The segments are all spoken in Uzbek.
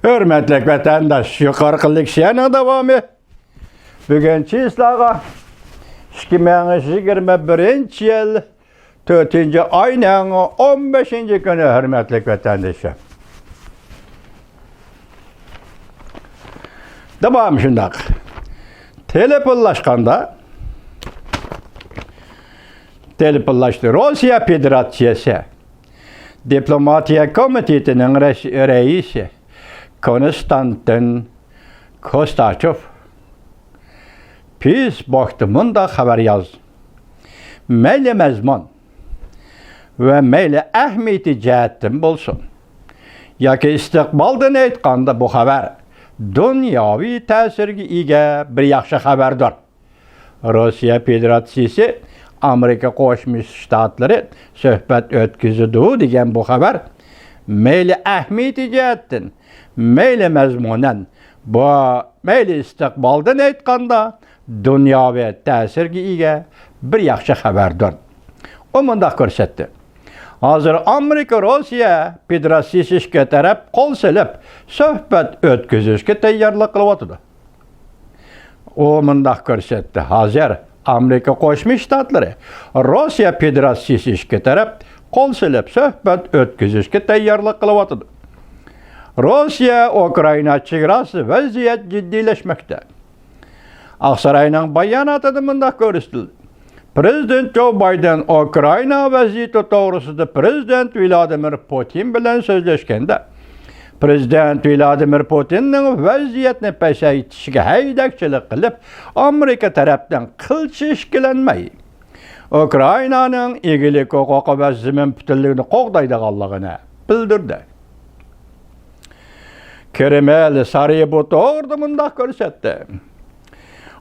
Hürmetlik vatandaş, yukarıqılık şeyanın davamı. Bugün çislağa 2021 yıl 4. ayının 15. günü hürmetlik vatandaşım. Devam şundak. Telefonlaştı Rusya Federasyonu Diplomatiya Komiteti'nin reisi Konstantin Kostaçov biz baktımında haber yazdı. Meyli mezmun ve meyli ehmiyeti cihetten bulsun. Yaki istikbaldan aytqanda bu haber dünyavi tesirge ega bir yaxshi haberdir. Rusya Federasyonu Amerika Qo'shma Shtatlari suhbat o'tkazdi degan bu haber meyli ehmiyeti cihetten, meyli mezmunan, bu meyli istikbaldan aytqanda dünyavi tesirge ega bir yaxshi haberdir. O mundaq ko'rsatdi. Hazır Amerika Rusya Federasyonu ishga taraf qo'l silib suhbat o'tkazishga tayyorlik qilyapti. O mundaq ko'rsatdi. Hazır Amerika Qo'shma Shtatlari Rusya Federasyonu ishga taraf qo'l silib suhbat o'tkazishga tayyorlik qilyapti. Rusya Ukraina chegarasi vaziyat jiddiylashmoqda. Aqsarayning bayonotida mundaq ko'rsatildi. Prezident Joe Biden Ukraina vaziyeti to'g'risida Prezident Vladimir Putin bilan so'zlashganda Prezident Vladimir Putinning vaziyatni pasaytishiga haydakchilik qilib, Amerika tarafdan qilchi ishkilanmay, Ukrainaning egilik huquqi va zamin butunligini qo'g'daydiganligini bildirdi. Kreml sarayı bu to'g'rida mundaq ko'rsatdi.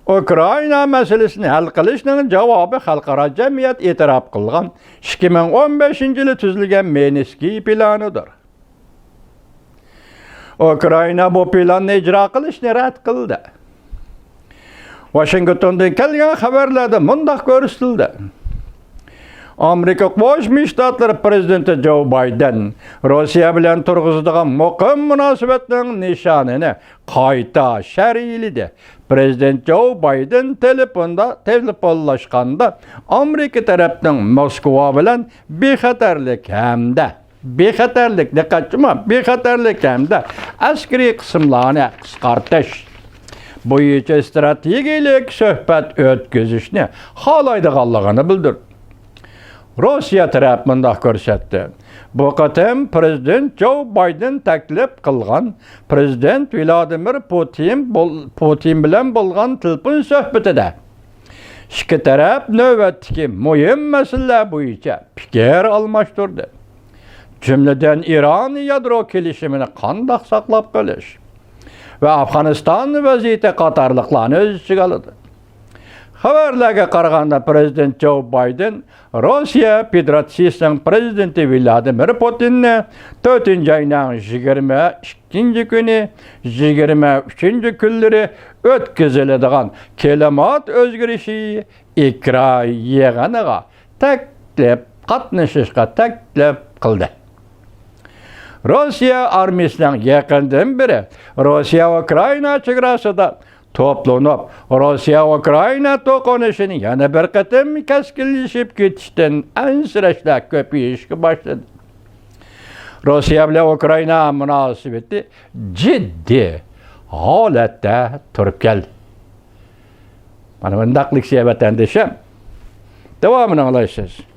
Ukraina meselesini hal qilishning javobi xalqaro jamiyat e'tirof qilgan 2015-yili tuzilgan Minsk planidir. Ukraina bu planni ijro qilishni rad qildi. Washingtondan kelgan xabarlarda mundaq ko'rsatildi. Amerika Qo'shma Shtatlari prezidenti Joe Biden Rossiya bilan turg'izadigan muqim munosabatning nishonini qayta sharhladi. Prezident Joe Biden telefonlashganda Amerika tarafining Moskva bilan bexatarlik hamda askariy qismlarni qisqartirish bo'yicha strategik suhbat o'tkazishni xohlaydiganligini bildirdi. Rusya taraf mundaq ko'rsatdi. Bu qatam Prezident Joe Biden taklif qilgan Prezident Vladimir Putin bilan bo'lgan telefon suhbatida ikki taraf navbatdagi muhim masalalar bo'yicha fikr almashtirdi. Jumladan Iran yadro kelishimini qanday saqlab qolish va Afg'oniston vaziyati qatorliqlarni o'z ichiga oldi. Xabarlarga qaraganda Prezident Joe Biden Rusya Federasyonining prezidenti Vladimir Putinni 4-ayning 22 kuni, 23 kunlari o'tkaziladigan kelimat o'zgarishi ikra yig'iniga qatnashishga taklif qildi. Rusya armiyasining yaqindan beri Rusya va Ukraina chegarasida toplanib, Rusya va Ukraina to'qnashishini yana bir qatam keskinlashib ketishdan ansirashlar ko'payishga boshladi. Rusya bilan Ukraina munosabati jiddiy holatda turib keldi. Mana bundaqlik vatandoshim davomini anglaysiz.